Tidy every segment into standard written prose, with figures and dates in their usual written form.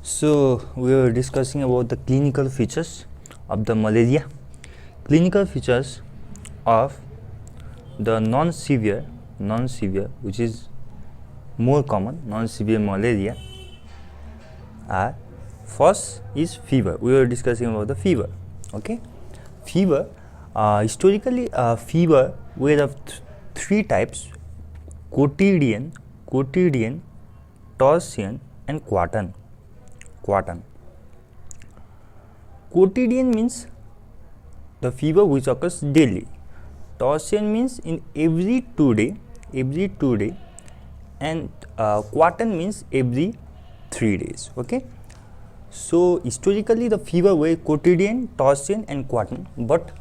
So we were discussing about the clinical features of the malaria. Clinical features of the non-severe, which is more common, non-severe malaria are: first is fever. We were discussing about the fever. Okay, fever. Historically, fever were of three types: quotidian, tertian, and quartan. Quotidian means the fever which occurs daily. Tertian means in every 2 day, and quartan means every 3 days. Okay, so historically the fever were quotidian, tertian, and quartan, but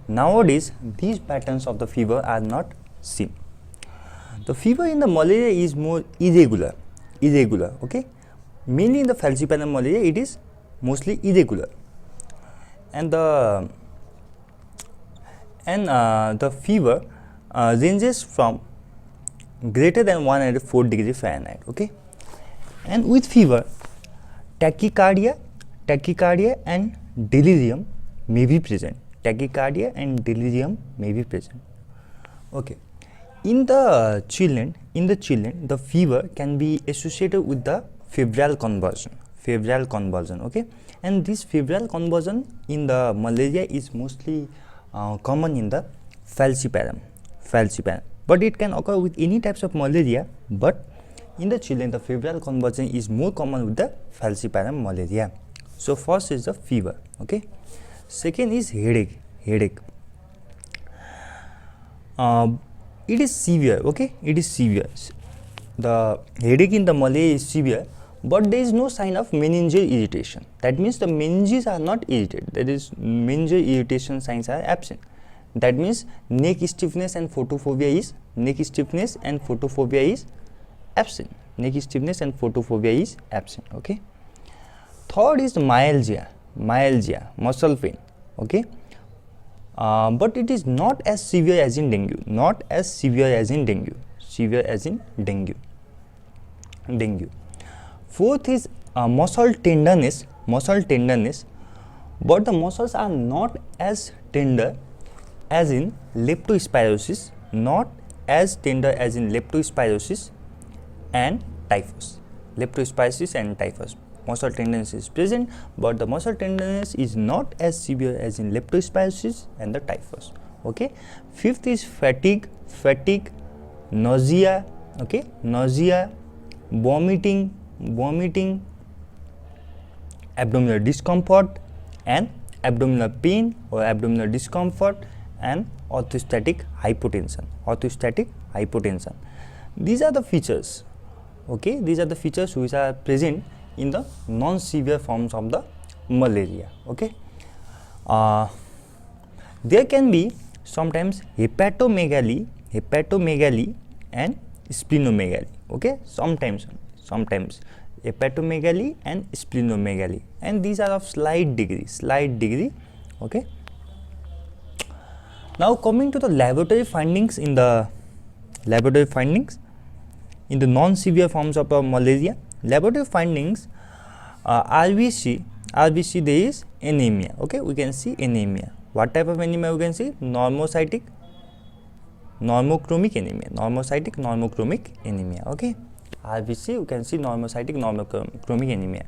nowadays these patterns of the fever are not seen. The fever in the malaria is more irregular. Okay, mainly in the falciparum malaria it is mostly irregular, and the fever ranges from greater than 104 degrees Fahrenheit. Okay, and with fever, tachycardia and delirium may be present. Okay, in the children, the fever can be associated with the febrile convulsion. Okay, and this febrile convulsion in the malaria is mostly common in the falciparum, but it can occur with any types of malaria, but in the children the febrile convulsion is more common with the falciparum malaria. So first is the fever. Okay, second is headache. It is severe. Okay, it is severe. The headache in the malaria is severe, but there is no sign of meningeal irritation. That means the meninges are not irritated. That is, meningeal irritation signs are absent. That means neck stiffness and photophobia is absent. Okay. Third is myalgia, muscle pain. Okay, but it is not as severe as in dengue. Fourth is muscle tenderness, but the muscles are not as tender as in leptospirosis, and typhus. Muscle tenderness is present, but the muscle tenderness is not as severe as in leptospirosis and the typhus. Okay. Fifth is fatigue, nausea. Okay, vomiting, abdominal discomfort, and abdominal pain or abdominal discomfort, and orthostatic hypotension. These are the features. Okay, these are the features which are present in the non-severe forms of the malaria. Okay, there can be sometimes hepatomegaly and splenomegaly. Okay, sometimes hepatomegaly and splenomegaly, and these are of slight degree. Okay, now coming to the laboratory findings in the non-severe forms of malaria. Laboratory findings, RBC there is anemia. Okay, we can see anemia. What type of anemia we can see? Normocytic normochromic anemia. Okay, RBC we can see normocytic normochromic anemia.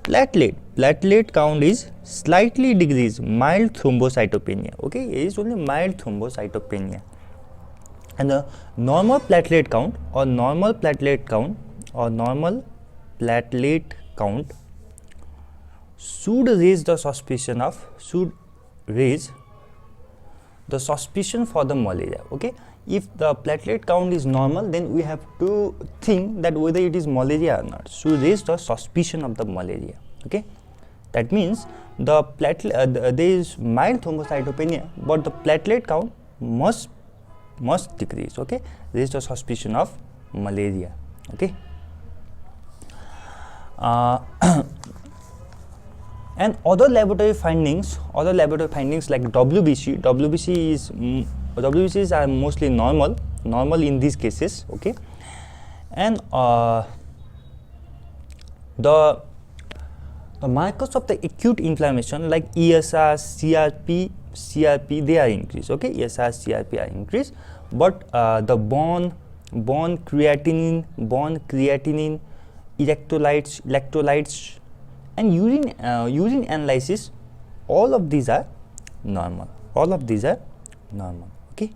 Platelet count is slightly decreased, mild thrombocytopenia. Okay, it is only mild thrombocytopenia, and the normal platelet count should raise the suspicion for the malaria. Okay, if the platelet count is normal, then we have to think that whether it is malaria or not. Should raise the suspicion of the malaria. Okay, that means the there is mild thrombocytopenia, but the platelet count must decrease. Okay, raise the suspicion of malaria. Okay. And other laboratory findings like WBCs are mostly normal in these cases. Okay, and the the markers of the acute inflammation like ESR, CRP, they are increased. Okay, ESR, CRP are increased, but the bone creatinine, electrolytes, and urine analysis, all of these are normal. Okay.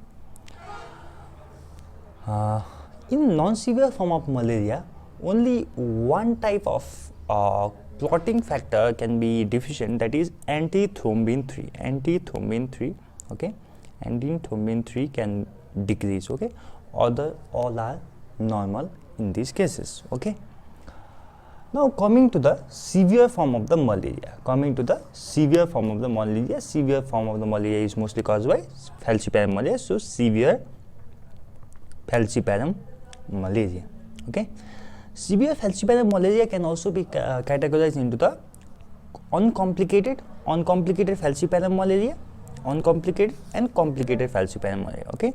In non-severe form of malaria, only one type of clotting factor can be deficient, that is antithrombin 3. Okay, antithrombin 3 can decrease. Okay, all are normal in these cases. Okay. Now coming to the severe form of the malaria. Severe form of the malaria is mostly caused by falciparum malaria. So severe falciparum malaria. Okay. Severe falciparum malaria can also be categorized into the uncomplicated falciparum malaria, uncomplicated and complicated falciparum malaria. Okay.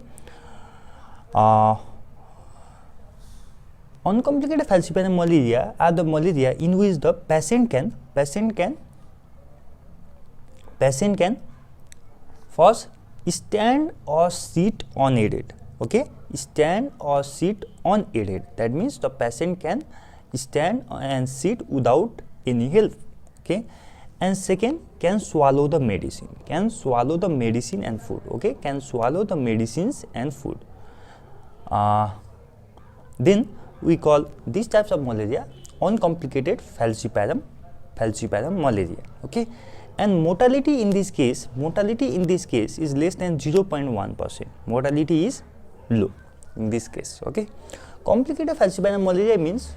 Uncomplicated falciparum malaria are the malaria in which the patient can first stand or sit unaided. Okay, stand or sit unaided. That means the patient can stand and sit without any help. Okay, and second, can swallow the medicine and food. Okay, can swallow the medicines and food. Then we call these types of malaria uncomplicated falciparum malaria. Okay, and mortality in this case is less than 0.1%. Mortality is low in this case. Okay, complicated falciparum malaria means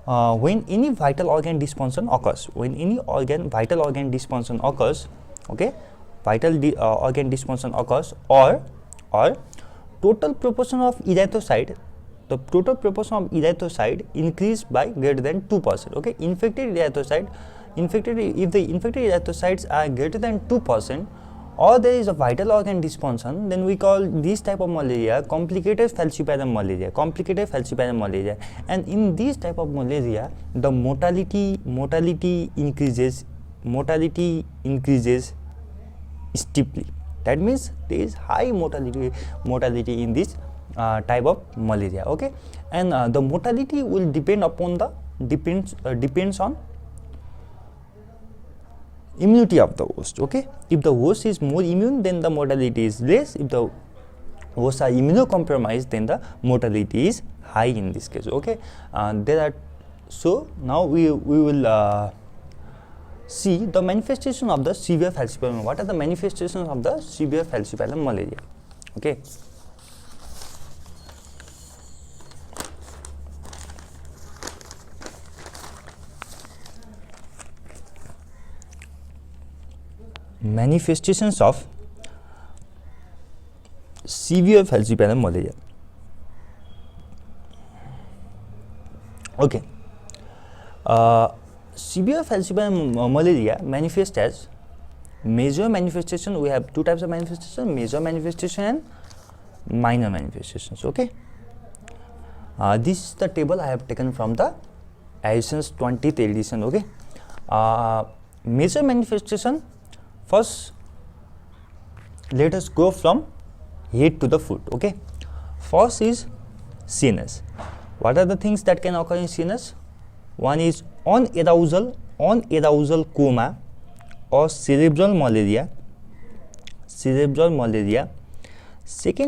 when any vital organ dysfunction occurs. Okay, organ dysfunction occurs, or total proportion of erythrocyte. The total proportion of erythrocyte increased by greater than 2%. Okay, if the infected erythrocytes are greater than 2%, or there is a vital organ dysfunction, then we call this type of malaria complicated falciparum malaria. And in this type of malaria, the mortality increases steeply. That means there is high mortality in this type of malaria. Okay, and the mortality will depends on immunity of the host. Okay, if the host is more immune, then the mortality is less. If the hosts are immunocompromised, then the mortality is high in this case. Okay, so now we will see the manifestation of the severe falciparum. What are the manifestations of the severe falciparum malaria? Okay. Manifestations of severe falciparum malaria. Okay, severe falciparum malaria manifests as major manifestation. We have two types of manifestation: major manifestation and minor manifestations. Okay, this is the table I have taken from the Addison's 20th edition. Okay, major manifestation. First, let us go from head to the foot. Okay, first is CNS. What are the things that can occur in CNS? One is on-arousal coma or cerebral malaria. Second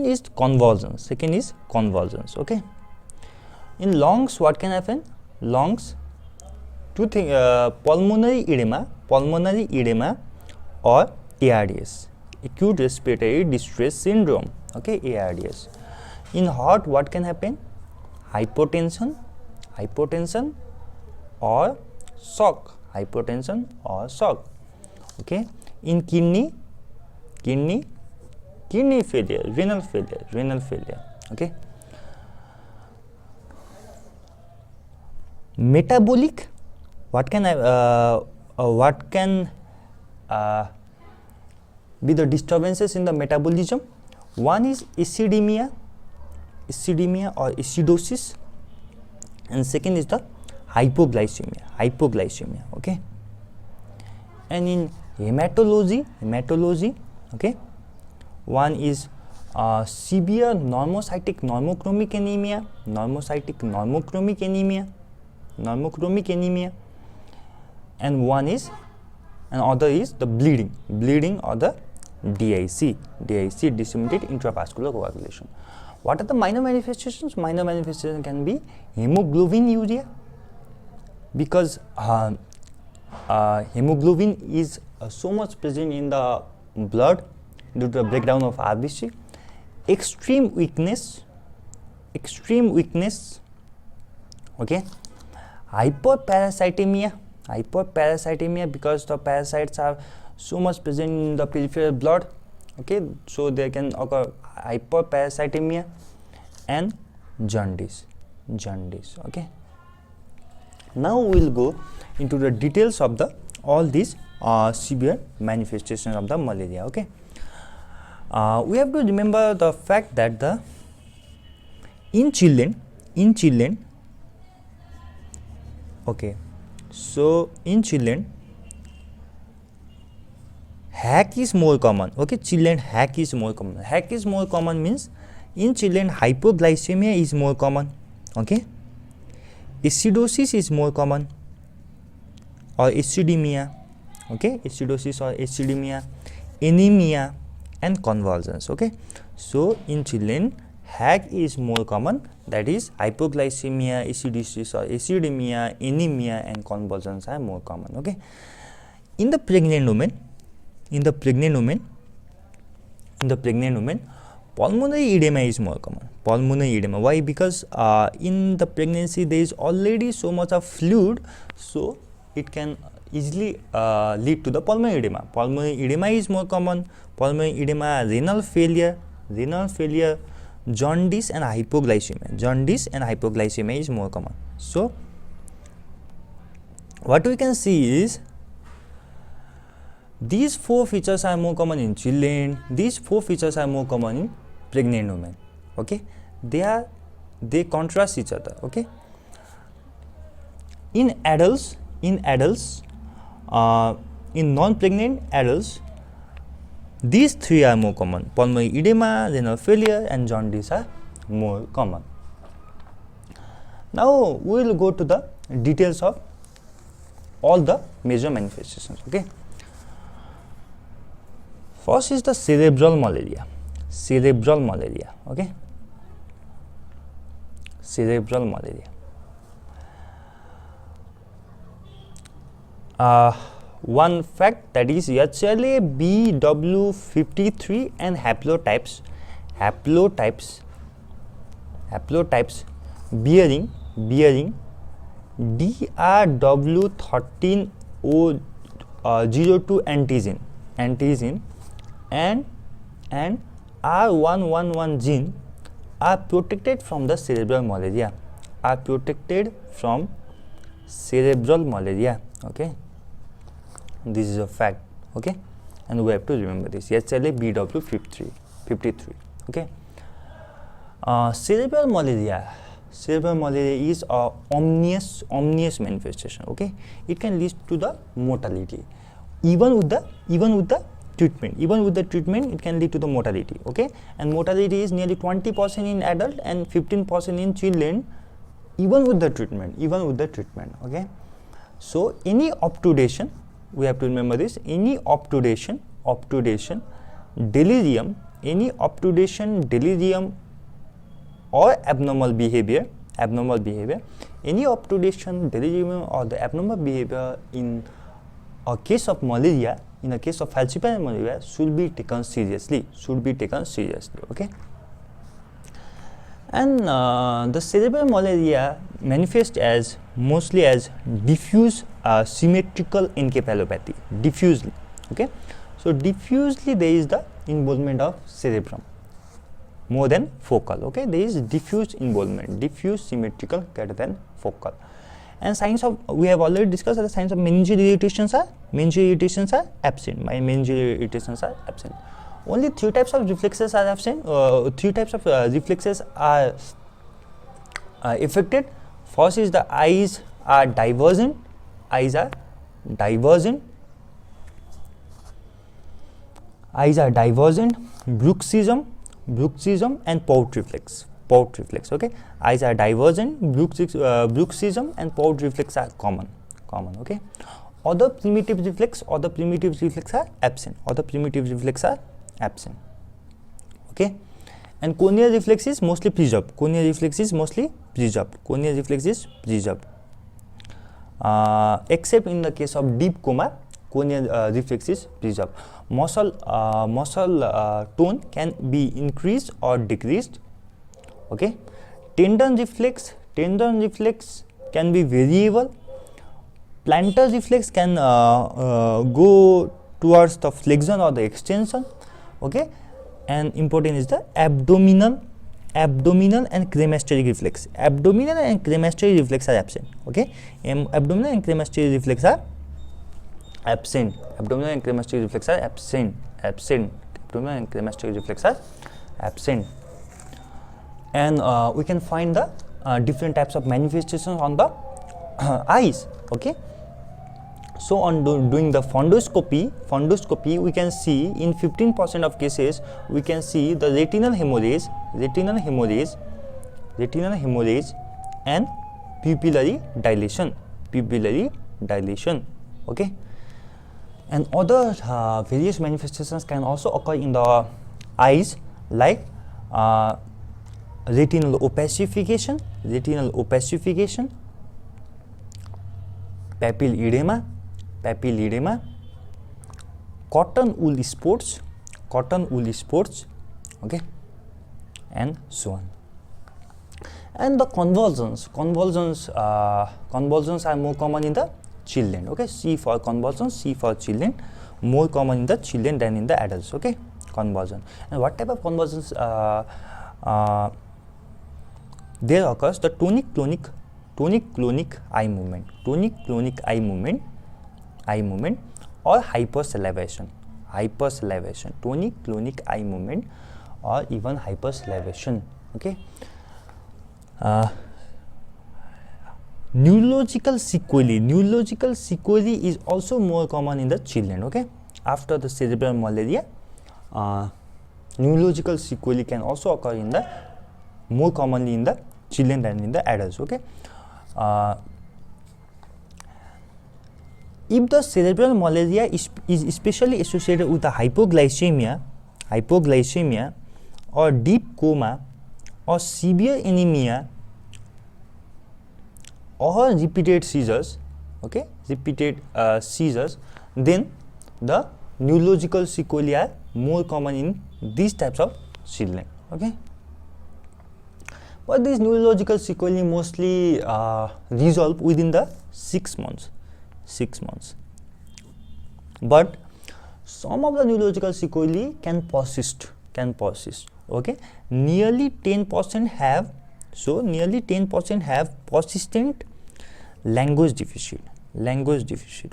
is convulsions. Okay, in lungs, what can happen? Lungs, two things: pulmonary edema or ARDS, acute respiratory distress syndrome. Okay, ARDS. In heart, what can happen? Hypotension or shock. Okay, in kidney failure, renal failure. Okay, metabolic, what can be the disturbances in the metabolism? One is acidemia or acidosis, and second is the hypoglycemia. Okay, And in hematology, okay, one is severe normocytic normochromic anemia, and other is the bleeding or the DIC, disseminated intravascular coagulation. What are the minor manifestations? Minor manifestation can be hemoglobinuria, because hemoglobin is so much present in the blood due to the breakdown of RBC. Extreme weakness, okay. Hyperparasitemia, because the parasites are so much present in the peripheral blood, okay, so there can occur hyperparasitemia. And jaundice, okay. Now we will go into the details of the all these severe manifestations of the malaria, okay. We have to remember the fact that in children, okay, so in children hack is more common, okay. Children hack is more common means in children hypoglycemia is more common, okay. Acidosis is more common, or acidemia, okay, anemia and convulsions, okay. So in children hack is more common, that is hypoglycemia, acidosis or acidemia, anemia and convulsions are more common, okay. In the pregnant women, pulmonary edema is more common. Why? Because in the pregnancy there is already so much of fluid, so it can easily lead to the pulmonary edema. Pulmonary edema is more common. Pulmonary edema, renal failure, jaundice and hypoglycemia is more common. So what we can see is these four features are more common in children, these four features are more common in pregnant women, okay. They contrast each other, okay. In adults, in non-pregnant adults, these three are more common. Pulmonary edema, renal failure and jaundice are more common. Now we will go to the details of all the major manifestations, okay. First is the cerebral malaria, okay. Cerebral malaria. One fact, that is HLA-BW53 and haplotypes bearing DRW13O02 antigen and R111 gene are protected from the cerebral malaria, okay. This is a fact, okay, and we have to remember this. HLA-BW53, okay. Cerebral malaria is a omnious manifestation, okay. It can lead to the mortality, even with the treatment, it can lead to the mortality, okay. And mortality is nearly 20% in adult and 15% in children, even with the treatment, okay. So any obtudation, we have to remember this, any obtudation, delirium, or abnormal behavior, any obtudation, delirium or the abnormal behavior in a case of malaria, in a case of falciparum malaria, should be taken seriously, okay. And the cerebral malaria manifests as mostly as diffuse symmetrical encephalopathy, diffusely, okay. So diffusely there is the involvement of cerebrum more than focal, okay. There is diffuse involvement, diffuse symmetrical greater than focal. And signs of, we have already discussed that the signs of meningeal irritations are absent. Only three types of reflexes are absent. Reflexes are affected. First is the eyes are divergent. Eyes are divergent, bruxism and Pout reflex. Okay, eyes are divergent, bruxism and Pout reflex are common. Okay, other primitive reflex are absent. Okay, and corneal reflex is mostly preserved. Except in the case of deep coma, corneal reflex is preserved. Muscle tone can be increased or decreased. Okay, tendon reflex can be variable. Plantar reflex can go towards the flexion or the extension. Okay, and important is the abdominal and cremasteric reflex. Abdominal and cremasteric reflex are absent. Okay, abdominal and cremasteric reflex are absent. Abdominal and cremasteric reflex are absent. Abdominal and cremasteric reflex are absent. And we can find the different types of manifestations on the eyes. Okay, so on doing the fundoscopy, we can see in 15% of cases we can see the retinal hemorrhage and pupillary dilation. Okay, and other various manifestations can also occur in the eyes, like retinal opacification, papilledema, cotton wool spots, okay, and so on. And the convulsions are more common in the children. Okay, C for children, more common in the children than in the adults. Okay, convulsion. And what type of convulsions there occurs? The tonic clonic eye movement, or hypersalivation, tonic clonic eye movement or even hypersalivation. Okay, neurological sequelae is also more common in the children. Okay, after the cerebral malaria, neurological sequelae can also occur in the more commonly in the children than in the adults. Okay, if the cerebral malaria is especially associated with the hypoglycemia or deep coma or severe anemia or repeated seizures, then the neurological sequelae are more common in these types of children. Okay, but these neurological sequelae mostly resolve within the 6 months. But some of the neurological sequelae can persist. Okay, nearly 10% have persistent language deficit.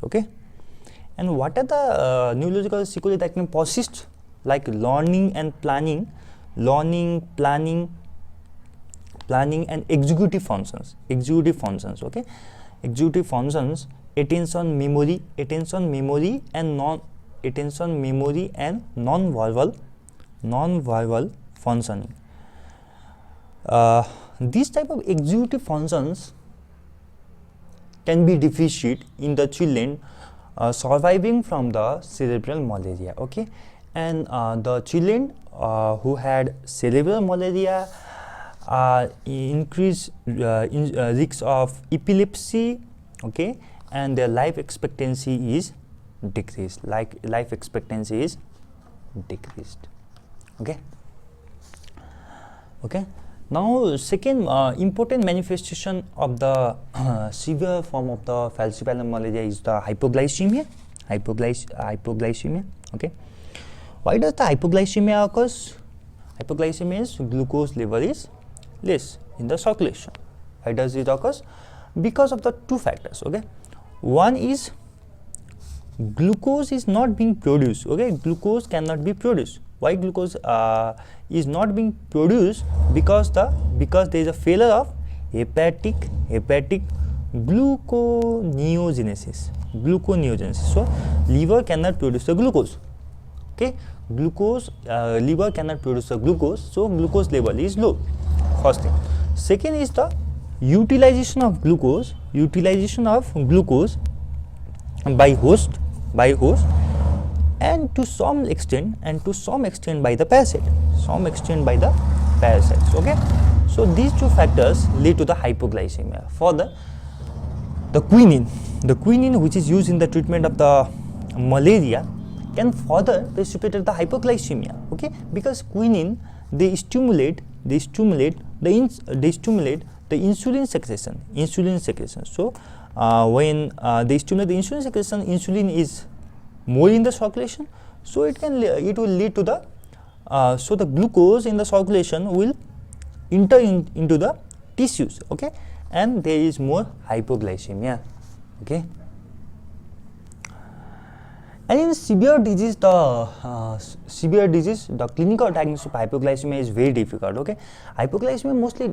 Okay, and what are the neurological sequelae that can persist? Like learning and planning, and executive functions. Okay, executive functions, attention, memory, and non-verbal functioning. These type of executive functions can be deficient in the children surviving from the cerebral malaria. Okay, and the children who had cerebral malaria increase risks of epilepsy. Okay, and their life expectancy is decreased. Okay, now second important manifestation of the severe form of the falciparum malaria is the hypoglycemia. Okay, why does the hypoglycemia occurs? Hypoglycemia is glucose level is less in the circulation. Why does it occurs? Because of the two factors. Okay, one is glucose is not being produced. Okay, glucose cannot be produced. Why glucose is not being produced? Because there is a failure of hepatic gluconeogenesis. So liver cannot produce the glucose. Okay, glucose, liver cannot produce the glucose, so glucose level is low. First thing. Second is the utilization of glucose by host, and to some extent by the parasites. Okay, so these two factors lead to the hypoglycemia. For the quinine which is used in the treatment of the malaria can further precipitate the hypoglycemia. Okay, because quinine they stimulate the insulin secretion. So when they stimulate the insulin secretion, insulin is more in the circulation, so it will lead to the so the glucose in the circulation will enter into the tissues. Okay, and there is more hypoglycemia. Okay, and in severe disease, the clinical diagnosis of hypoglycemia is very difficult. Okay, hypoglycemia mostly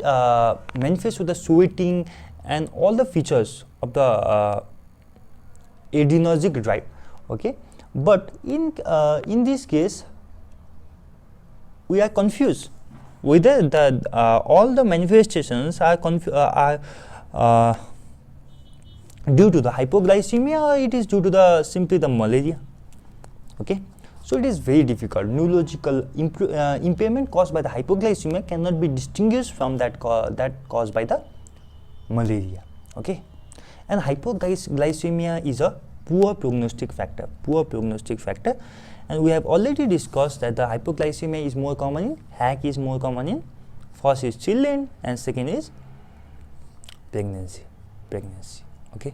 manifests with the sweating and all the features of the adrenergic drive. Okay, but in this case we are confused whether the all the manifestations are due to the hypoglycemia or it is due to the simply the malaria. Okay, so it is very difficult. Neurological impairment caused by the hypoglycemia cannot be distinguished from that caused by the malaria. Okay, and hypoglycemia is a poor prognostic factor, and we have already discussed that the hypoglycemia is more common in HAC is more common in first is children and second is pregnancy. Okay,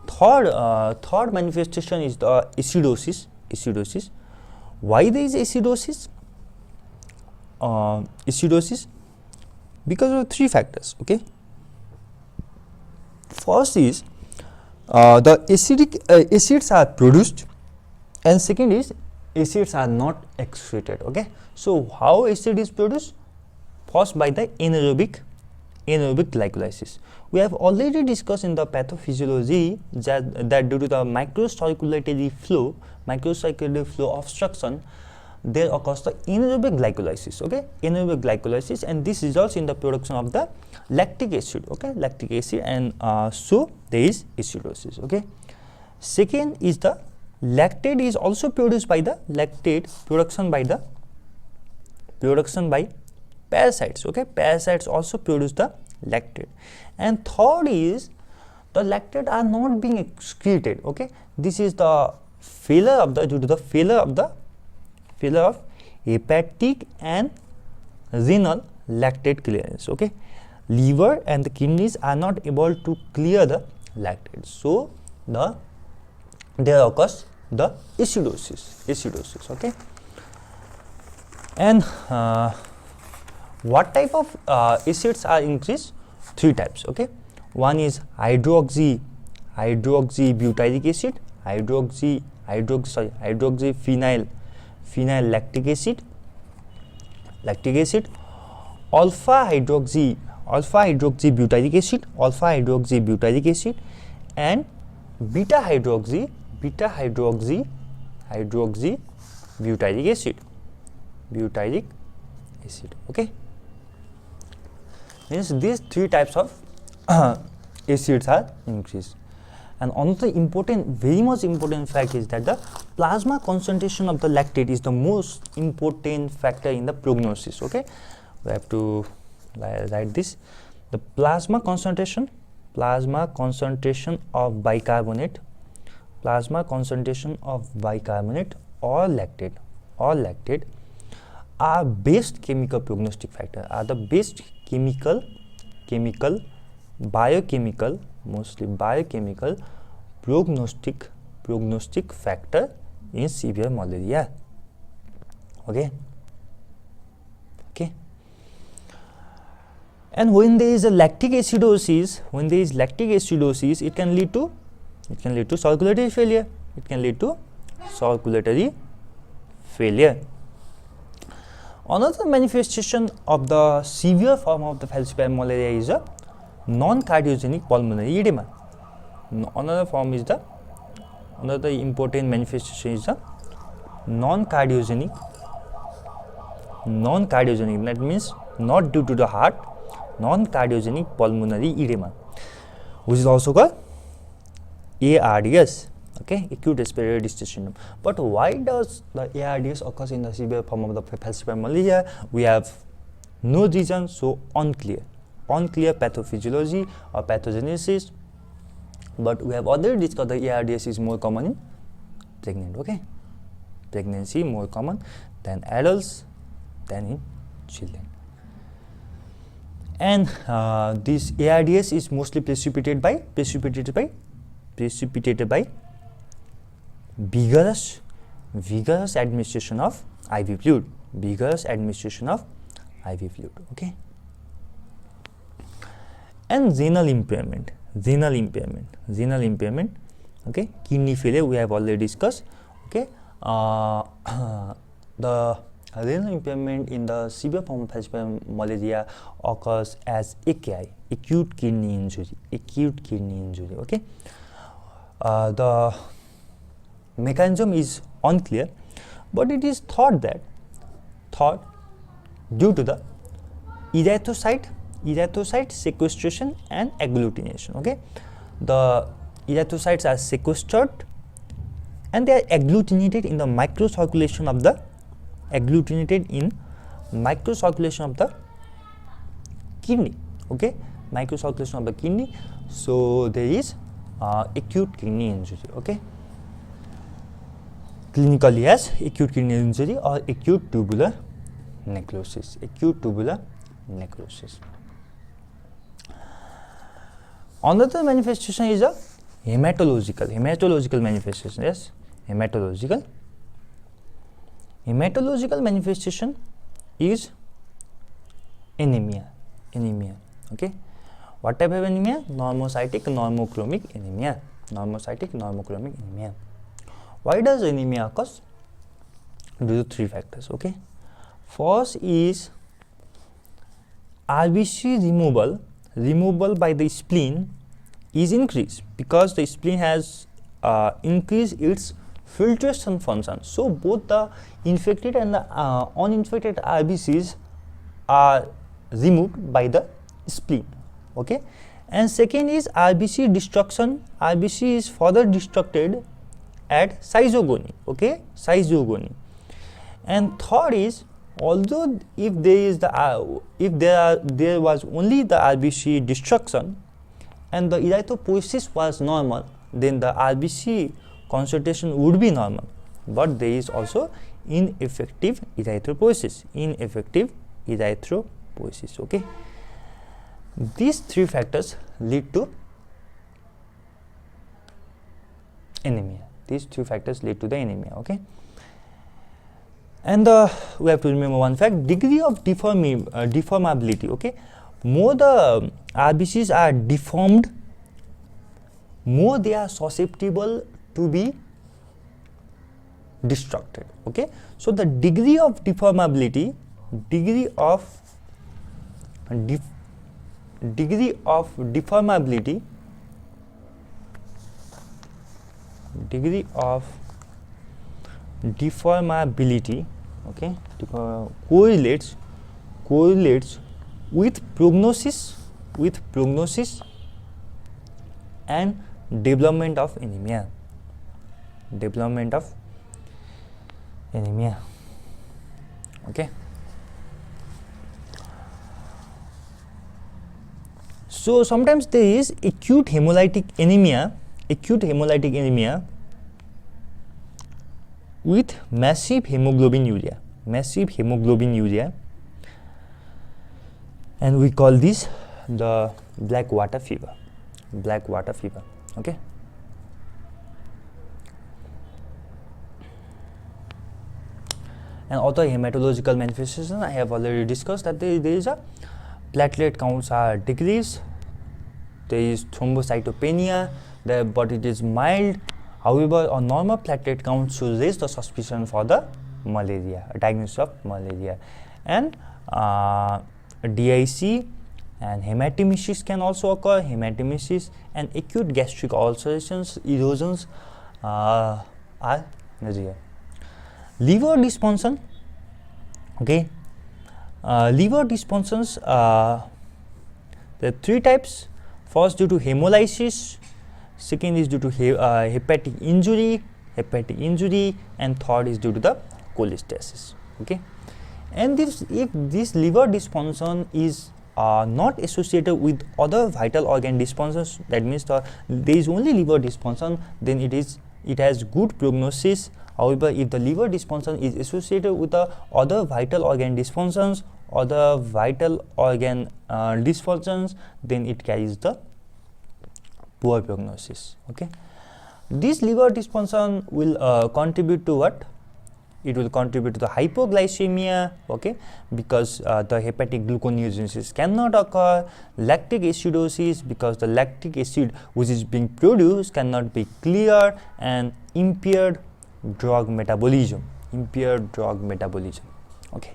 third manifestation is the acidosis. Why there is acidosis? Because of three factors. Okay, first is the acids are produced, and second is acids are not excreted. Okay, so how acid is produced? First, by the anaerobic glycolysis. We have already discussed in the pathophysiology that due to the microcirculatory flow obstruction, there occurs the anaerobic glycolysis. Okay, and this results in the production of the lactic acid. Okay, and so there is acidosis. Okay, second is the lactate is also produced by the production by parasites. Okay, parasites also produce the lactate. And third is the lactate are not being excreted. Okay, this is the failure due to the failure of hepatic and renal lactate clearance. Okay, liver and the kidneys are not able to clear the lactate, so there occurs the acidosis. Okay, and what type of acids are increased? Three types. Okay, one is hydroxy butyric acid, hydroxy phenyl lactic acid, alpha hydroxy butyric acid, and beta hydroxy butyric acid. Okay, means these three types of acids are increased. And another very much important fact is that the plasma concentration of the lactate is the most important factor in the prognosis. Okay, we have to write this. The plasma concentration of bicarbonate or lactate are best chemical prognostic factor, are the best mostly biochemical prognostic factor in severe malaria. Okay, and when there is a lactic acidosis, it can lead to circulatory failure. Another manifestation of the severe form of the falciparum malaria is a non-cardiogenic pulmonary edema. Another form is the another important manifestation is the non-cardiogenic, that means not due to the heart, non-cardiogenic pulmonary edema, which is also called ARDS, okay, acute respiratory distress syndrome. But why does the ARDS occurs in the severe form of the falciparum malaria? We have no reason, so unclear pathophysiology or pathogenesis. But we have already discussed the ARDS is more common in pregnant, okay, pregnancy more common than adults than in children. And this ARDS is mostly precipitated by vigorous administration of IV fluid, okay. And renal impairment, okay, kidney failure we have already discussed, okay. The renal impairment in the severe form of falciparum malaria occurs as AKI, acute kidney injury, okay. The mechanism is unclear, but it is thought due to the erythrocyte sequestration and agglutination, okay. The erythrocytes are sequestered and they are agglutinated in the microcirculation of the kidney, okay, so there is acute kidney injury, okay, clinically as acute kidney injury or acute tubular necrosis. Another manifestation is a hematological manifestation. Yes, hematological manifestation is anemia, okay. What type of anemia? Normocytic normochromic anemia. Why does anemia occur? Due to three factors, okay. First is RBC removal by the spleen is increased because the spleen has increased its filtration function. So both the infected and the uninfected RBCs are removed by the spleen, okay. And second is RBC destruction. RBC is further destructed at cystogony, okay, And third is, although if there was only the RBC destruction and the erythropoiesis was normal, then the RBC concentration would be normal, but there is also ineffective erythropoiesis, okay. These three factors lead to anemia. Okay. And we have to remember one fact: degree of deformability. Okay, more the RBCs are deformed, more they are susceptible to be destructed. Okay, so the degree of deformability, degree of deformability okay, correlates with prognosis and development of anemia. Okay, so sometimes there is acute hemolytic anemia with massive hemoglobin urea, and we call this the black water fever. Okay, and other hematological manifestations I have already discussed that there is a platelet counts are decreased, there is thrombocytopenia there, but it is mild. However, a normal platelet count should raise the suspicion for the malaria, diagnosis of malaria. And DIC and hematemesis can also occur, and acute gastric ulcerations, erosions are rare. Liver dysfunction, okay. Liver dysfunctions, there are three types. First, due to hemolysis. Second is due to hepatic injury, and third is due to the cholestasis. Okay, and if this liver dysfunction is not associated with other vital organ dysfunctions, that means there is only liver dysfunction, then it has good prognosis. However, if the liver dysfunction is associated with the other vital organ dysfunctions, then it carries the poor prognosis. Okay, this liver dysfunction will contribute to what? It will contribute to the hypoglycemia, okay, because the hepatic gluconeogenesis cannot occur. Lactic acidosis, because the lactic acid which is being produced cannot be cleared, and impaired drug metabolism. Okay.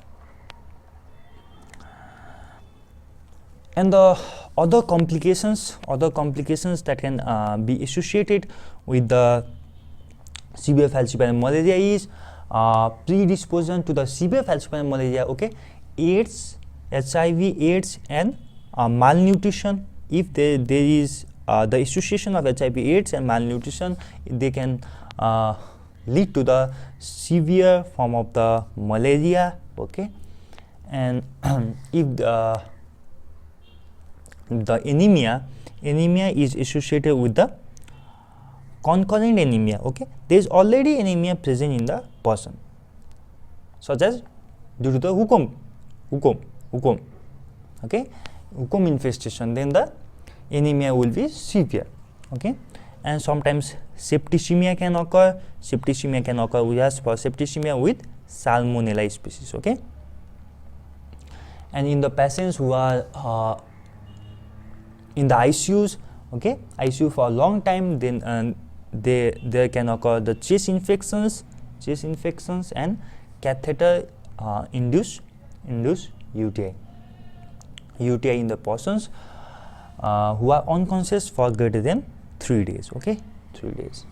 And the other complications that can be associated with the severe falciparum malaria is predisposition to the severe falciparum malaria, okay, AIDS, HIV/AIDS, and malnutrition. If there is the association of HIV/AIDS and malnutrition, they can lead to the severe form of the malaria, okay. And if the anemia is associated with the concurrent anemia, okay, there is already anemia present in the person, such as due to the hukum, okay, hukum infestation, then the anemia will be severe, okay. And sometimes septicemia can occur. We ask for septicemia with Salmonella species, okay. And in the patients who are in the ICUs, okay, ICU for a long time, then there can occur the chest infections and catheter induced UTI in the persons who are unconscious for greater than 3 days, okay, 3 days.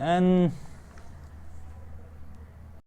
And